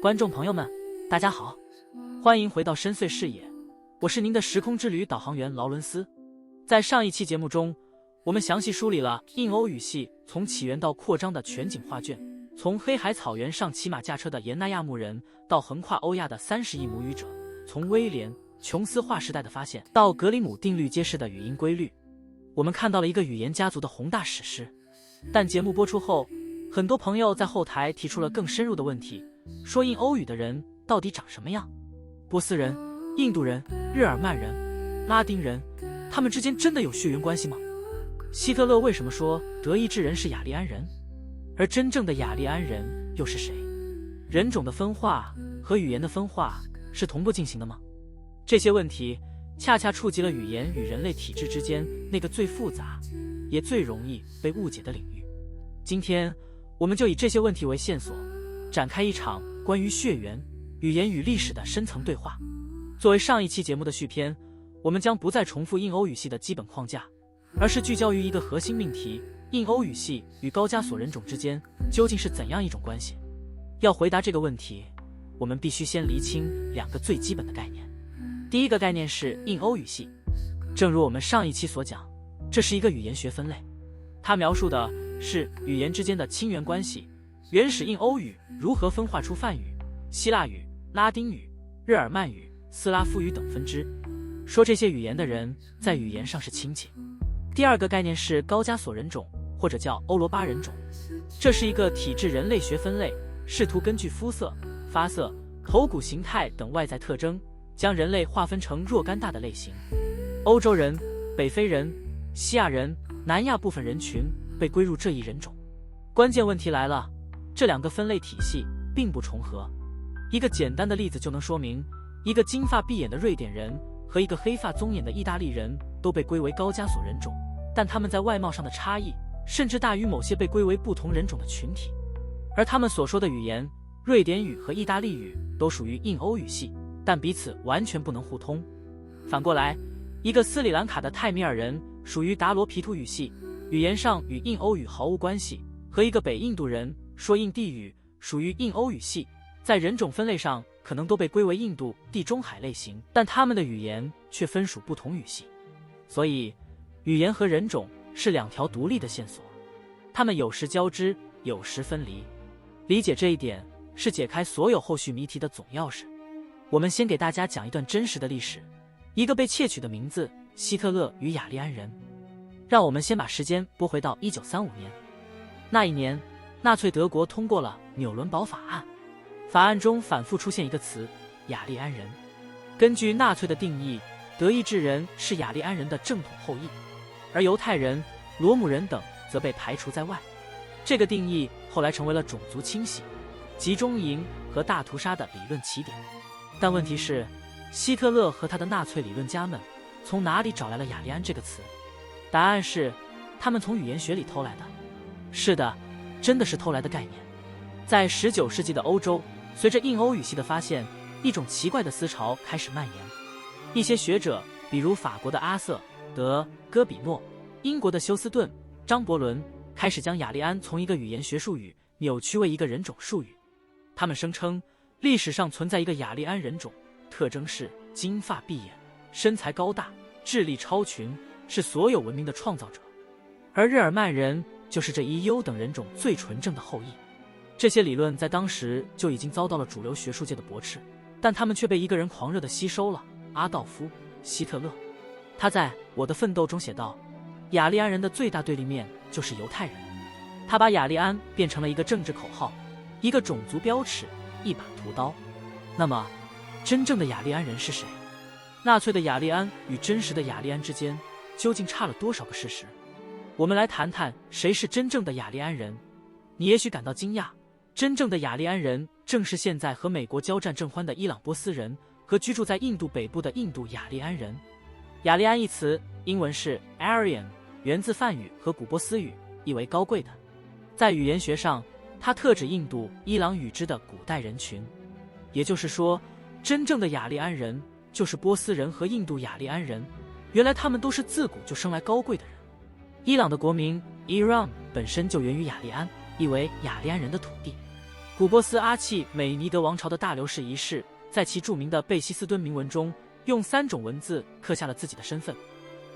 观众朋友们，大家好，欢迎回到深邃视野，我是您的时空之旅导航员劳伦斯。在上一期节目中，我们详细梳理了印欧语系从起源到扩张的全景画卷，从黑海草原上骑马驾车的沿那亚牧人，到横跨欧亚的30亿母语者，从威廉·琼斯划时代的发现，到格里姆定律揭示的语音规律，我们看到了一个语言家族的宏大史诗。但节目播出后，很多朋友在后台提出了更深入的问题，说印欧语的人到底长什么样？波斯人、印度人、日耳曼人、拉丁人，他们之间真的有血缘关系吗？希特勒为什么说德意志人是雅利安人？而真正的雅利安人又是谁？人种的分化和语言的分化是同步进行的吗？这些问题恰恰触及了语言与人类体质之间那个最复杂也最容易被误解的领域。今天我们就以这些问题为线索，展开一场关于血缘、语言与历史的深层对话。作为上一期节目的续篇，我们将不再重复印欧语系的基本框架，而是聚焦于一个核心命题：印欧语系与高加索人种之间究竟是怎样一种关系？要回答这个问题，我们必须先厘清两个最基本的概念。第一个概念是印欧语系，正如我们上一期所讲，这是一个语言学分类，它描述的是语言之间的亲缘关系。原始印欧语如何分化出梵语、希腊语、拉丁语、日耳曼语、斯拉夫语等分支，说这些语言的人在语言上是亲戚。第二个概念是高加索人种，或者叫欧罗巴人种，这是一个体质人类学分类，试图根据肤色、发色、头骨形态等外在特征，将人类划分成若干大的类型。欧洲人、北非人、西亚人、南亚部分人群被归入这一人种。关键问题来了，这两个分类体系并不重合。一个简单的例子就能说明，一个金发碧眼的瑞典人和一个黑发棕眼的意大利人都被归为高加索人种，但他们在外貌上的差异甚至大于某些被归为不同人种的群体。而他们所说的语言，瑞典语和意大利语都属于印欧语系，但彼此完全不能互通。反过来，一个斯里兰卡的泰米尔人属于达罗皮图语系，语言上与印欧语毫无关系，和一个北印度人说印地语属于印欧语系，在人种分类上可能都被归为印度地中海类型，但他们的语言却分属不同语系。所以语言和人种是两条独立的线索，它们有时交织，有时分离。理解这一点是解开所有后续谜题的总钥匙。我们先给大家讲一段真实的历史，一个被窃取的名字，希特勒与雅利安人。让我们先把时间拨回到1935年。那一年，纳粹德国通过了纽伦堡法案，法案中反复出现一个词，雅利安人。根据纳粹的定义，德意志人是雅利安人的正统后裔，而犹太人、罗姆人等则被排除在外。这个定义后来成为了种族清洗、集中营和大屠杀的理论起点。但问题是，希特勒和他的纳粹理论家们从哪里找来了雅利安这个词？答案是，他们从语言学里偷来的。是的，真的是偷来的概念。在19世纪的欧洲，随着印欧语系的发现，一种奇怪的思潮开始蔓延。一些学者，比如法国的阿瑟·德·戈比诺、英国的休斯顿·张伯伦，开始将雅利安从一个语言学术语扭曲为一个人种术语。他们声称，历史上存在一个雅利安人种，特征是金发碧眼、身材高大、智力超群，是所有文明的创造者。而日耳曼人就是这一优等人种最纯正的后裔。这些理论在当时就已经遭到了主流学术界的驳斥，但他们却被一个人狂热地吸收了，阿道夫·希特勒。他在《我的奋斗》中写道，雅利安人的最大对立面就是犹太人。他把雅利安变成了一个政治口号，一个种族标尺，一把屠刀。那么，真正的雅利安人是谁？纳粹的雅利安与真实的雅利安之间究竟差了多少个事实？我们来谈谈谁是真正的雅利安人。你也许感到惊讶，真正的雅利安人正是现在和美国交战正欢的伊朗波斯人和居住在印度北部的印度雅利安人。雅利安一词英文是 Aryan， 源自梵语和古波斯语，意为高贵的。在语言学上，它特指印度伊朗语支的古代人群。也就是说，真正的雅利安人就是波斯人和印度雅利安人，原来他们都是自古就生来高贵的人。伊朗的国名 Iran 本身就源于雅利安，意为雅利安人的土地。古波斯阿契美尼德王朝的大流士一世，在其著名的贝希斯敦铭文中，用3种文字刻下了自己的身份：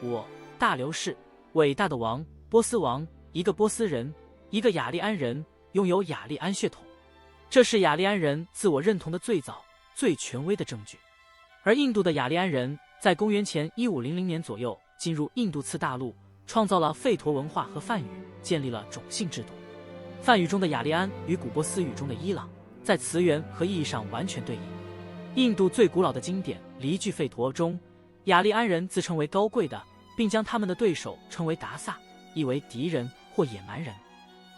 我，大流士，伟大的王，波斯王，一个波斯人，一个雅利安人，拥有雅利安血统。这是雅利安人自我认同的最早、最权威的证据。而印度的雅利安人在公元前1500年左右进入印度次大陆，创造了吠陀文化和梵语，建立了种姓制度。梵语中的雅利安与古波斯语中的伊朗，在词源和意义上完全对应。印度最古老的经典《离句吠陀》中，雅利安人自称为高贵的，并将他们的对手称为达萨，意为敌人或野蛮人。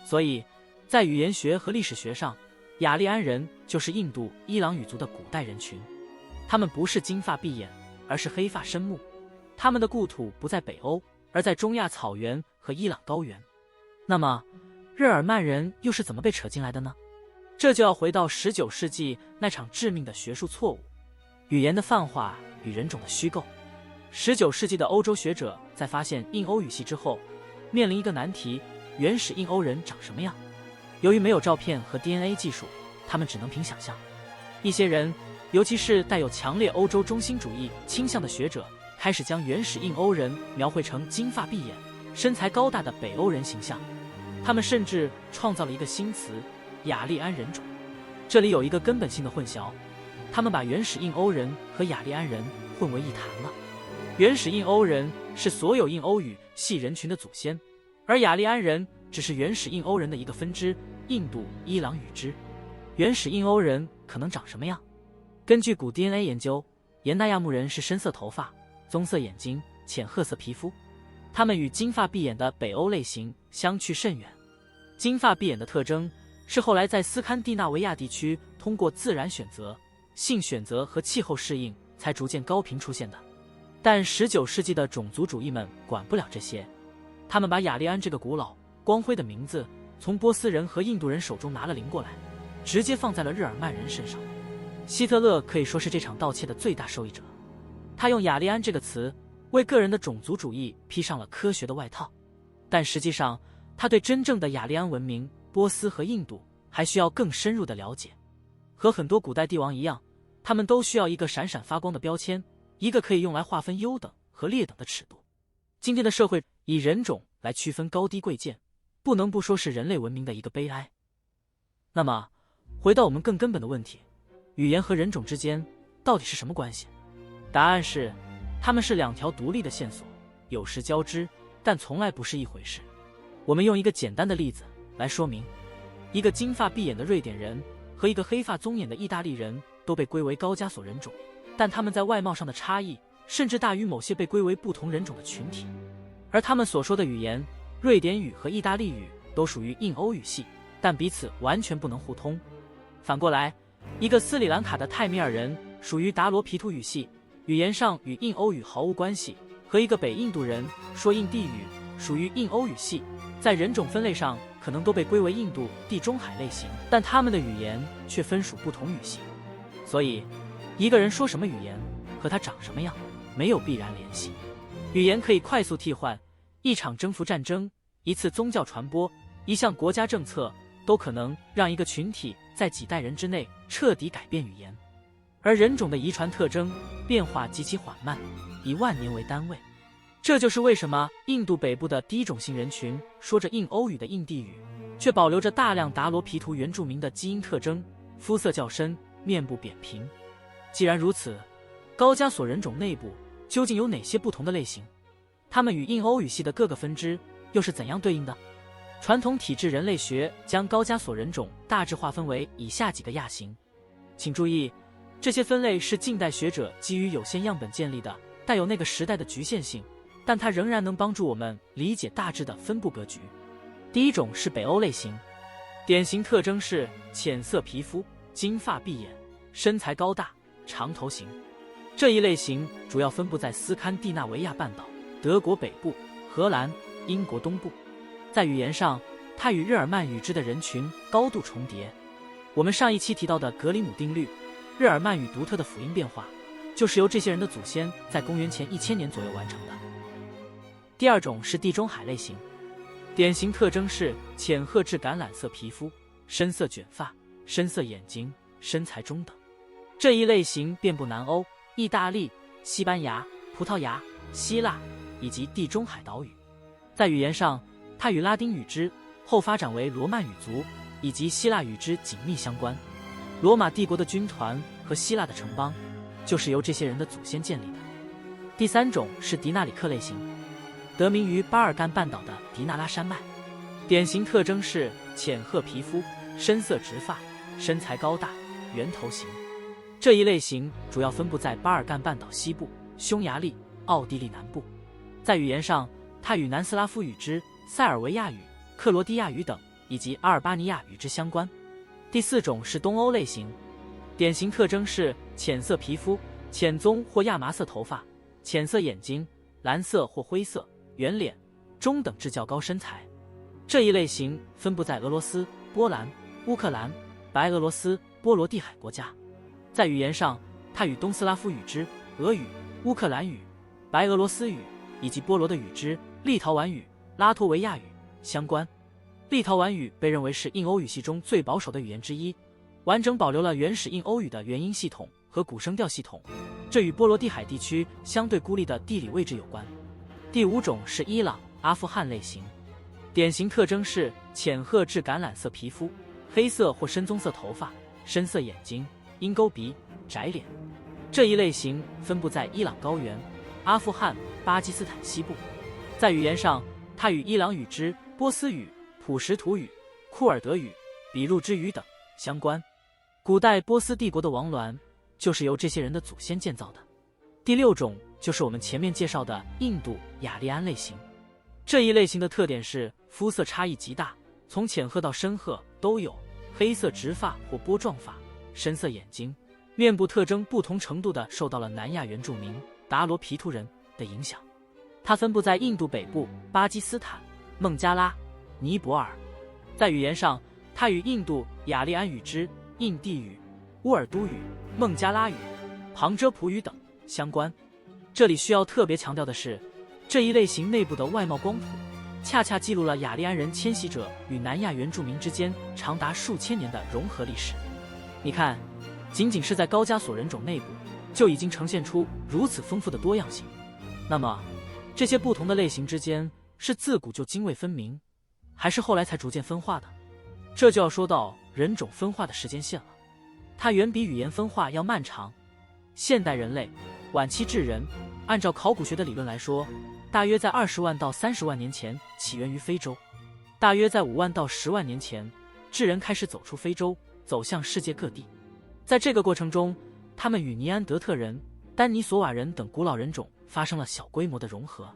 所以，在语言学和历史学上，雅利安人就是印度伊朗语族的古代人群。他们不是金发碧眼，而是黑发深目。他们的故土不在北欧，而在中亚草原和伊朗高原。那么，日耳曼人又是怎么被扯进来的呢？这就要回到19世纪那场致命的学术错误——语言的泛化与人种的虚构。19世纪的欧洲学者在发现印欧语系之后，面临一个难题：原始印欧人长什么样？由于没有照片和 DNA 技术，他们只能凭想象。一些人，尤其是带有强烈欧洲中心主义倾向的学者，开始将原始印欧人描绘成金发碧眼、身材高大的北欧人形象。他们甚至创造了一个新词——雅利安人种。这里有一个根本性的混淆，他们把原始印欧人和雅利安人混为一谈了。原始印欧人是所有印欧语系人群的祖先，而雅利安人只是原始印欧人的一个分支，印度伊朗语支。原始印欧人可能长什么样？根据古 DNA 研究，沿纳亚穆人是深色头发、棕色眼睛、浅褐色皮肤，他们与金发碧眼的北欧类型相去甚远。金发碧眼的特征是后来在斯堪的纳维亚地区通过自然选择、性选择和气候适应才逐渐高频出现的。但19世纪的种族主义们管不了这些，他们把雅利安这个古老光辉的名字从波斯人和印度人手中拿了领过来，直接放在了日耳曼人身上。希特勒可以说是这场盗窃的最大受益者，他用雅利安这个词为个人的种族主义披上了科学的外套，但实际上他对真正的雅利安文明、波斯和印度还需要更深入的了解。和很多古代帝王一样，他们都需要一个闪闪发光的标签，一个可以用来划分优等和劣等的尺度。今天的社会以人种来区分高低贵贱，不能不说是人类文明的一个悲哀。那么，回到我们更根本的问题，语言和人种之间到底是什么关系？答案是，它们是2条独立的线索，有时交织，但从来不是一回事。我们用一个简单的例子来说明：一个金发碧眼的瑞典人和一个黑发棕眼的意大利人都被归为高加索人种，但他们在外貌上的差异甚至大于某些被归为不同人种的群体。而他们所说的语言，瑞典语和意大利语都属于印欧语系，但彼此完全不能互通。反过来，一个斯里兰卡的泰米尔人属于达罗毗荼语系，语言上与印欧语毫无关系，和一个北印度人说印地语，属于印欧语系，在人种分类上可能都被归为印度地中海类型，但他们的语言却分属不同语系。所以，一个人说什么语言和他长什么样没有必然联系。语言可以快速替换，一场征服战争、一次宗教传播、一项国家政策，都可能让一个群体在几代人之内彻底改变语言。而人种的遗传特征变化极其缓慢，以万年为单位。这就是为什么印度北部的低种姓人群说着印欧语的印地语，却保留着大量达罗毗荼原住民的基因特征，肤色较深，面部扁平。既然如此，高加索人种内部究竟有哪些不同的类型？它们与印欧语系的各个分支又是怎样对应的？传统体制人类学将高加索人种大致划分为以下几个亚型。请注意，这些分类是近代学者基于有限样本建立的，带有那个时代的局限性，但它仍然能帮助我们理解大致的分布格局。第一种是北欧类型，典型特征是浅色皮肤、金发碧眼、身材高大、长头型。这一类型主要分布在斯堪的纳维亚半岛、德国北部、荷兰、英国东部。在语言上，它与日耳曼语支的人群高度重叠。我们上一期提到的格里姆定律，日耳曼语独特的辅音变化，就是由这些人的祖先在公元前1000年左右完成的。第二种是地中海类型，典型特征是浅褐至橄榄色皮肤、深色卷发、深色眼睛，身材中等。这一类型遍布南欧、意大利、西班牙、葡萄牙、希腊以及地中海岛屿。在语言上，它与拉丁语之后发展为罗曼语族以及希腊语之紧密相关。罗马帝国的军团和希腊的城邦就是由这些人的祖先建立的。第三种是迪纳里克类型，得名于巴尔干半岛的迪纳拉山脉，典型特征是浅褐皮肤、深色直发、身材高大、圆头型。这一类型主要分布在巴尔干半岛西部、匈牙利、奥地利南部。在语言上，它与南斯拉夫语之塞尔维亚语、克罗地亚语等以及阿尔巴尼亚语之相关。第四种是东欧类型，典型特征是浅色皮肤、浅棕或亚麻色头发、浅色眼睛、蓝色或灰色、圆脸、中等至较高身材。这一类型分布在俄罗斯、波兰、乌克兰、白俄罗斯、波罗的海国家。在语言上，它与东斯拉夫语之俄语、乌克兰语、白俄罗斯语以及波罗的语之立陶宛语、拉脱维亚语相关。立陶宛语被认为是印欧语系中最保守的语言之一，完整保留了原始印欧语的元音系统和古声调系统，这与波罗的海地区相对孤立的地理位置有关。第五种是伊朗、阿富汗类型，典型特征是浅褐至橄榄色皮肤、黑色或深棕色头发、深色眼睛、鹰钩鼻、窄脸。这一类型分布在伊朗高原、阿富汗、巴基斯坦西部。在语言上，它与伊朗语之波斯语、普什图语、库尔德语、比路支语等相关。古代波斯帝国的王峦就是由这些人的祖先建造的。第六种就是我们前面介绍的印度雅利安类型。这一类型的特点是肤色差异极大，从浅褐到深褐都有，黑色直发或波状发，深色眼睛，面部特征不同程度地受到了南亚原住民达罗皮图人的影响。它分布在印度北部、巴基斯坦、孟加拉、尼泊尔。在语言上，它与印度雅利安语之印地语、乌尔都语、孟加拉语、旁遮普语等相关。这里需要特别强调的是，这一类型内部的外貌光谱恰恰记录了雅利安人迁徙者与南亚原住民之间长达数千年的融合历史。你看，仅仅是在高加索人种内部就已经呈现出如此丰富的多样性。那么这些不同的类型之间是自古就泾渭分明，还是后来才逐渐分化的？这就要说到人种分化的时间线了，它远比语言分化要漫长。现代人类晚期智人，按照考古学的理论来说，大约在20万到30万年前起源于非洲，大约在5万到10万年前，智人开始走出非洲，走向世界各地。在这个过程中，他们与尼安德特人、丹尼索瓦人等古老人种发生了小规模的融合。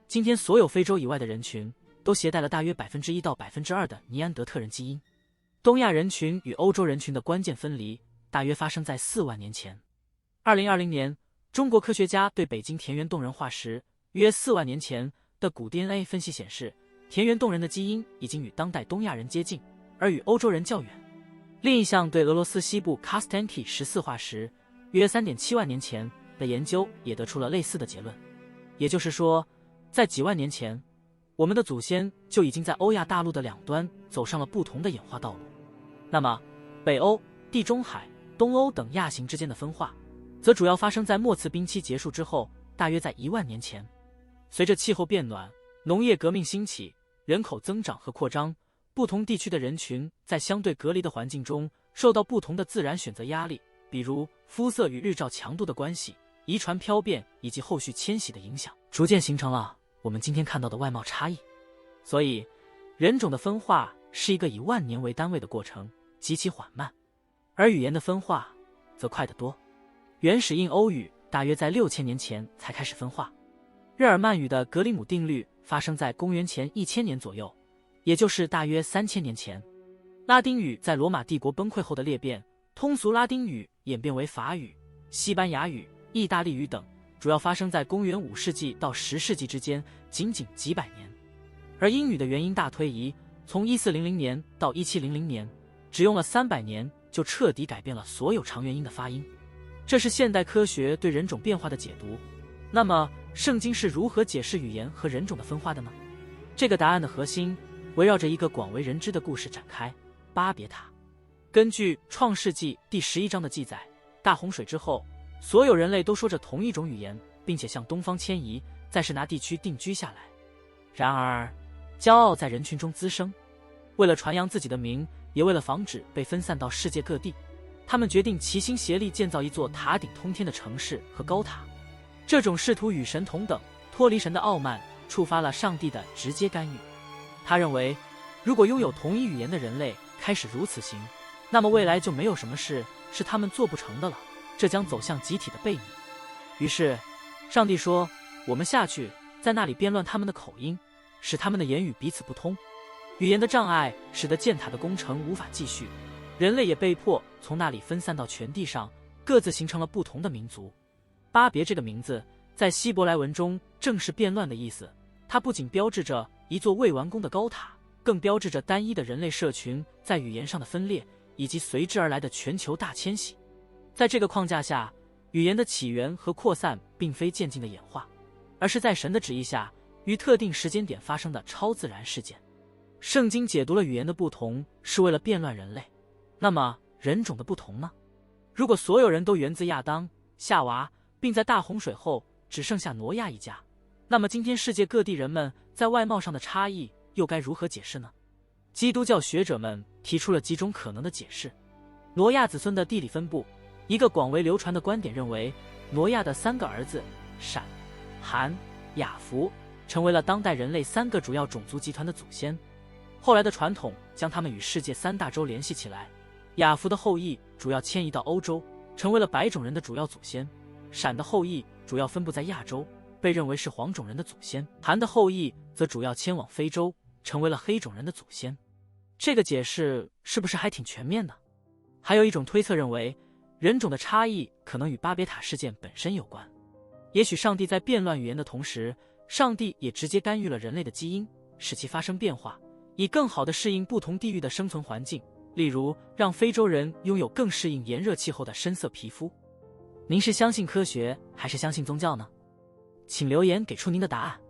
今天所有非洲以外的人群都携带了大约1%到2%的尼安德特人基因。东亚人群与欧洲人群的关键分离大约发生在4万年前。2020年，中国科学家对北京田园洞人化石约4万年前的古 DNA 分析显示，田园洞人的基因已经与当代东亚人接近，而与欧洲人较远。另一项对俄罗斯西部 Kastanki 14化石约3.7万年前的研究也得出了类似的结论。也就是说，在几万年前，我们的祖先就已经在欧亚大陆的两端走上了不同的演化道路。那么，北欧、地中海、东欧等亚型之间的分化，则主要发生在末次冰期结束之后，大约在1万年前。随着气候变暖、农业革命兴起、人口增长和扩张，不同地区的人群在相对隔离的环境中受到不同的自然选择压力，比如肤色与日照强度的关系、遗传漂变以及后续迁徙的影响，逐渐形成了我们今天看到的外貌差异。所以，人种的分化是一个以万年为单位的过程，极其缓慢，而语言的分化则快得多。原始印欧语大约在6000年前才开始分化。日耳曼语的格里姆定律发生在公元前1000年左右，也就是大约3000年前。拉丁语在罗马帝国崩溃后的裂变，通俗拉丁语演变为法语、西班牙语、意大利语等，主要发生在公元5世纪到10世纪之间，仅几百年。而英语的元音大推移，从1400年到1700年，只用了300年就彻底改变了所有长元音的发音。这是现代科学对人种变化的解读。那么，圣经是如何解释语言和人种的分化的呢？这个答案的核心围绕着一个广为人知的故事展开——巴别塔。根据《创世纪》第11章的记载，大洪水之后，所有人类都说着同一种语言，并且向东方迁移，在示拿地区定居下来。然而，骄傲在人群中滋生，为了传扬自己的名，也为了防止被分散到世界各地，他们决定齐心协力建造一座塔顶通天的城市和高塔。这种试图与神同等、脱离神的傲慢，触发了上帝的直接干预。他认为，如果拥有同一语言的人类开始如此行，那么未来就没有什么事是他们做不成的了，这将走向集体的背逆。于是，上帝说：“我们下去，在那里编乱他们的口音，使他们的言语彼此不通。”语言的障碍使得建塔的工程无法继续，人类也被迫从那里分散到全地上，各自形成了不同的民族。巴别这个名字在希伯来文中正是变乱的意思，它不仅标志着一座未完工的高塔，更标志着单一的人类社群在语言上的分裂，以及随之而来的全球大迁徙。在这个框架下，语言的起源和扩散并非渐进的演化，而是在神的旨意下于特定时间点发生的超自然事件。圣经解读了语言的不同是为了变乱人类，那么人种的不同呢？如果所有人都源自亚当、夏娃，并在大洪水后只剩下挪亚一家，那么今天世界各地人们在外貌上的差异又该如何解释呢？基督教学者们提出了几种可能的解释。挪亚子孙的地理分布，一个广为流传的观点认为，挪亚的3个儿子闪、含、雅弗成为了当代人类3个主要种族集团的祖先。后来的传统将他们与世界3大洲联系起来，雅弗的后裔主要迁移到欧洲，成为了白种人的主要祖先；闪的后裔主要分布在亚洲，被认为是黄种人的祖先；含的后裔则主要迁往非洲，成为了黑种人的祖先。这个解释是不是还挺全面的？还有一种推测认为，人种的差异可能与巴别塔事件本身有关。也许上帝在变乱语言的同时，上帝也直接干预了人类的基因，使其发生变化，以更好地适应不同地域的生存环境，例如让非洲人拥有更适应炎热气候的深色皮肤。您是相信科学还是相信宗教呢？请留言给出您的答案。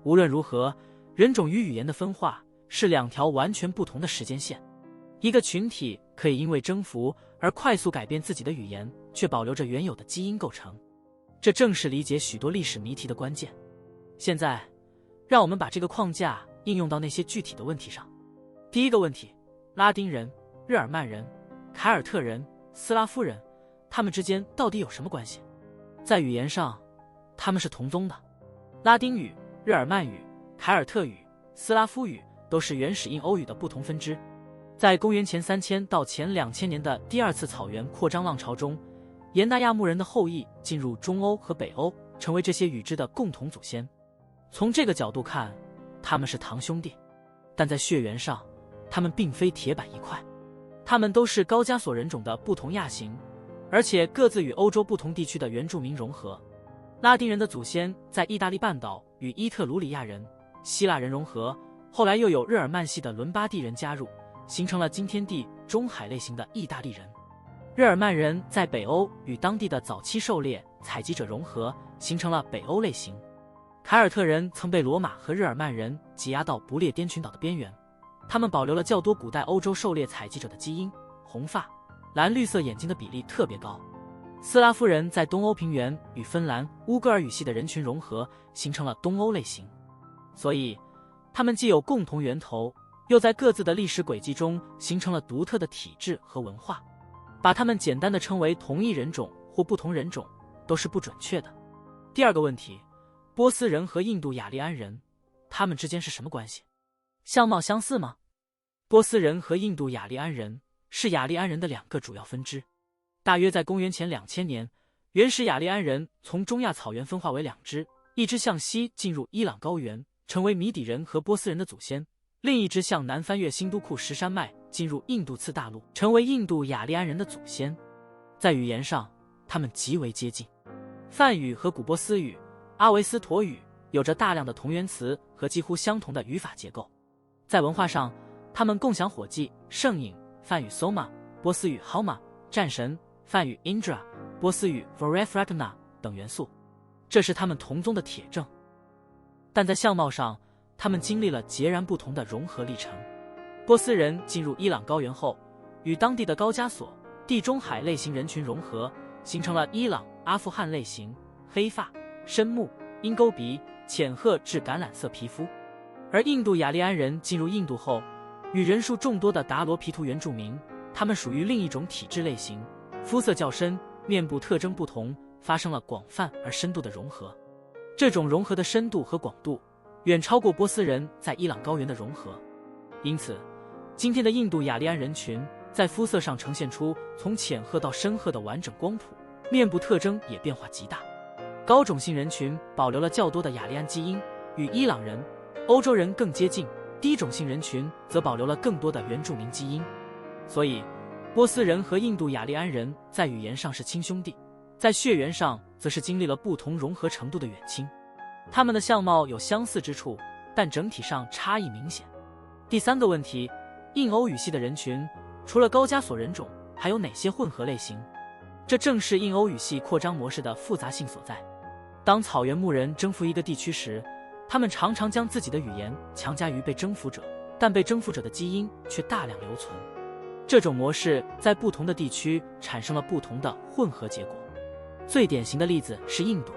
无论如何，人种与语言的分化是2条完全不同的时间线。一个群体可以因为征服而快速改变自己的语言，却保留着原有的基因构成，这正是理解许多历史谜题的关键。现在，让我们把这个框架应用到那些具体的问题上。第一个问题，拉丁人、日耳曼人、凯尔特人、斯拉夫人，他们之间到底有什么关系？在语言上，他们是同宗的。拉丁语、日耳曼语、凯尔特语、斯拉夫语都是原始印欧语的不同分支。在公元前3000到前2000年的第2次草原扩张浪潮中，沿纳亚穆人的后裔进入中欧和北欧，成为这些语支的共同祖先。从这个角度看，他们是堂兄弟，但在血缘上，他们并非铁板一块。他们都是高加索人种的不同亚型，而且各自与欧洲不同地区的原住民融合。拉丁人的祖先在意大利半岛与伊特鲁里亚人、希腊人融合，后来又有日耳曼系的伦巴第人加入，形成了今天地中海类型的意大利人。日耳曼人在北欧与当地的早期狩猎采集者融合，形成了北欧类型。凯尔特人曾被罗马和日耳曼人挤压到不列颠群岛的边缘，他们保留了较多古代欧洲狩猎采集者的基因，红发、蓝绿色眼睛的比例特别高。斯拉夫人在东欧平原与芬兰、乌戈尔语系的人群融合，形成了东欧类型。所以，他们既有共同源头，又在各自的历史轨迹中形成了独特的体制和文化。把他们简单的称为同一人种或不同人种，都是不准确的。第二个问题，波斯人和印度雅利安人，他们之间是什么关系？相貌相似吗？波斯人和印度雅利安人是雅利安人的2个主要分支。大约在公元前2000年，原始雅利安人从中亚草原分化为2支，一支向西进入伊朗高原，成为米底人和波斯人的祖先；另一支向南翻越新都库什山脉，进入印度次大陆，成为印度雅利安人的祖先。在语言上，他们极为接近。梵语和古波斯语、阿维斯陀语有着大量的同源词和几乎相同的语法结构。在文化上，他们共享火祭、圣饮、梵语 Soma、波斯语 Hauma、战神、梵语 Indra、波斯语 Varefratna 等元素，这是他们同宗的铁证。但在相貌上，他们经历了截然不同的融合历程。波斯人进入伊朗高原后，与当地的高加索、地中海类型人群融合，形成了伊朗、阿富汗类型，黑发、深目、鹰钩鼻、浅褐至橄榄色皮肤。而印度雅利安人进入印度后，与人数众多的达罗毗荼原住民，他们属于另一种体质类型，肤色较深，面部特征不同，发生了广泛而深度的融合。这种融合的深度和广度远超过波斯人在伊朗高原的融合，因此今天的印度雅利安人群在肤色上呈现出从浅褐到深褐的完整光谱，面部特征也变化极大。高种姓人群保留了较多的雅利安基因，与伊朗人、欧洲人更接近，低种姓人群则保留了更多的原住民基因。所以波斯人和印度雅利安人在语言上是亲兄弟，在血缘上则是经历了不同融合程度的远亲。他们的相貌有相似之处，但整体上差异明显。第三个问题，印欧语系的人群除了高加索人种，还有哪些混合类型？这正是印欧语系扩张模式的复杂性所在。当草原牧人征服一个地区时，他们常常将自己的语言强加于被征服者，但被征服者的基因却大量留存。这种模式在不同的地区产生了不同的混合结果。最典型的例子是印度。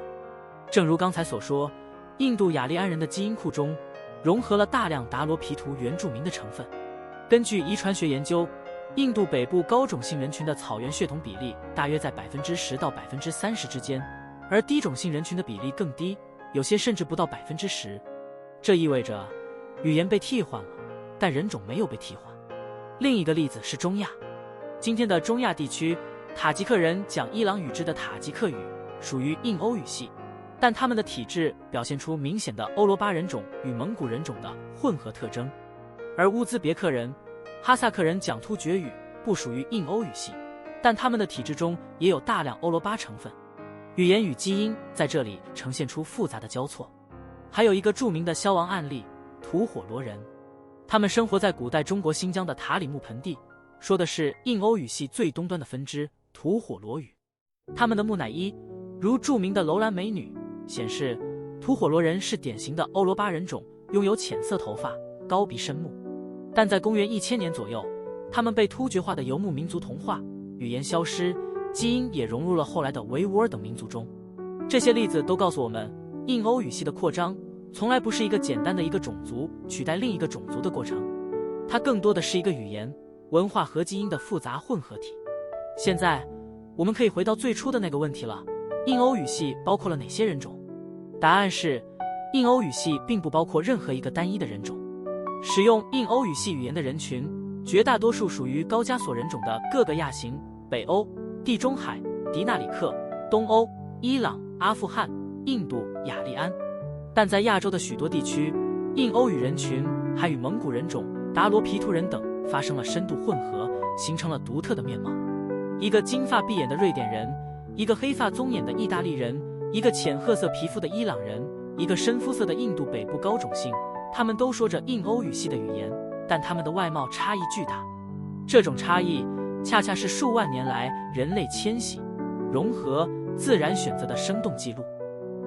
正如刚才所说，印度雅利安人的基因库中融合了大量达罗毗荼原住民的成分。根据遗传学研究，印度北部高种姓人群的草原血统比例大约在10%到30%之间，而低种姓人群的比例更低，有些甚至不到10%。这意味着语言被替换了，但人种没有被替换。另一个例子是中亚。今天的中亚地区，塔吉克人讲伊朗语支的塔吉克语，属于印欧语系，但他们的体质表现出明显的欧罗巴人种与蒙古人种的混合特征。而乌兹别克人、哈萨克人讲突厥语，不属于印欧语系，但他们的体质中也有大量欧罗巴成分。语言与基因在这里呈现出复杂的交错。还有一个著名的消亡案例，吐火罗人。他们生活在古代中国新疆的塔里木盆地，说的是印欧语系最东端的分支吐火罗语。他们的木乃伊，如著名的楼兰美女，显示吐火罗人是典型的欧罗巴人种，拥有浅色头发、高鼻深目。但在公元1000年左右，他们被突厥化的游牧民族同化，语言消失，基因也融入了后来的维吾尔等民族中。这些例子都告诉我们，印欧语系的扩张从来不是一个简单的一个种族取代另一个种族的过程，它更多的是一个语言、文化和基因的复杂混合体。现在我们可以回到最初的那个问题了，印欧语系包括了哪些人种？答案是，印欧语系并不包括任何一个单一的人种。使用印欧语系语言的人群，绝大多数属于高加索人种的各个亚型，北欧、地中海、迪纳里克、东欧、伊朗、阿富汗、印度、雅利安。但在亚洲的许多地区，印欧语人群还与蒙古人种、达罗毗荼人等发生了深度混合，形成了独特的面貌。一个金发碧眼的瑞典人，一个黑发棕眼的意大利人，一个浅褐色皮肤的伊朗人，一个深肤色的印度北部高种姓，他们都说着印欧语系的语言，但他们的外貌差异巨大。这种差异恰恰是数万年来人类迁徙、融合、自然选择的生动记录。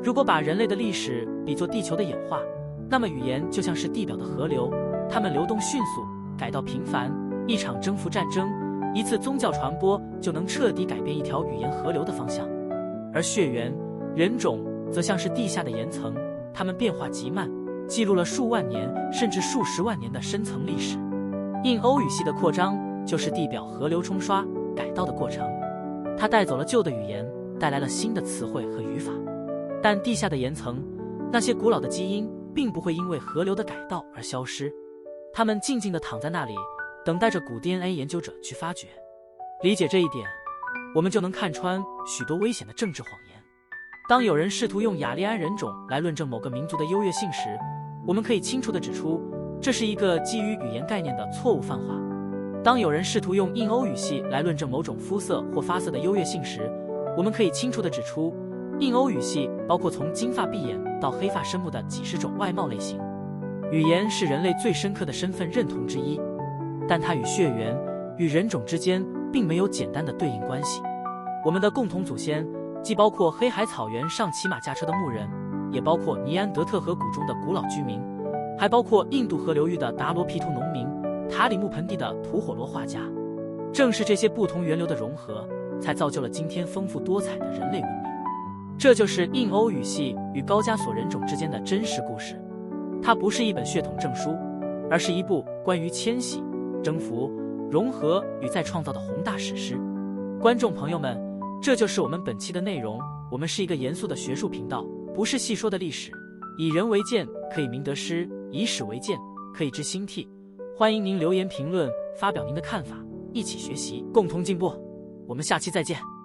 如果把人类的历史比作地球的演化，那么语言就像是地表的河流，它们流动迅速，改道频繁，一场征服战争，一次宗教传播就能彻底改变一条语言河流的方向。而血缘、人种则像是地下的岩层，它们变化极慢，记录了数万年甚至数十万年的深层历史。印欧语系的扩张就是地表河流冲刷、改道的过程，它带走了旧的语言，带来了新的词汇和语法。但地下的岩层，那些古老的基因并不会因为河流的改道而消失，它们静静地躺在那里，等待着古 DNA 研究者去发掘。理解这一点，我们就能看穿许多危险的政治谎言。当有人试图用雅利安人种来论证某个民族的优越性时，我们可以清楚地指出，这是一个基于语言概念的错误泛化。当有人试图用印欧语系来论证某种肤色或发色的优越性时，我们可以清楚地指出，印欧语系包括从金发碧眼到黑发深目的几十种外貌类型。语言是人类最深刻的身份认同之一，但它与血缘、与人种之间并没有简单的对应关系。我们的共同祖先既包括黑海草原上骑马驾车的牧人，也包括尼安德特河谷中的古老居民，还包括印度河流域的达罗毗荼农民、塔里木盆地的吐火罗画家。正是这些不同源流的融合，才造就了今天丰富多彩的人类文明。这就是印欧语系与高加索人种之间的真实故事。它不是一本血统证书，而是一部关于迁徙、征服、融合与再创造的宏大史诗。观众朋友们，这就是我们本期的内容。我们是一个严肃的学术频道，不是细说的历史。以人为鉴，可以明得失；以史为鉴，可以知兴替。欢迎您留言评论，发表您的看法，一起学习，共同进步。我们下期再见。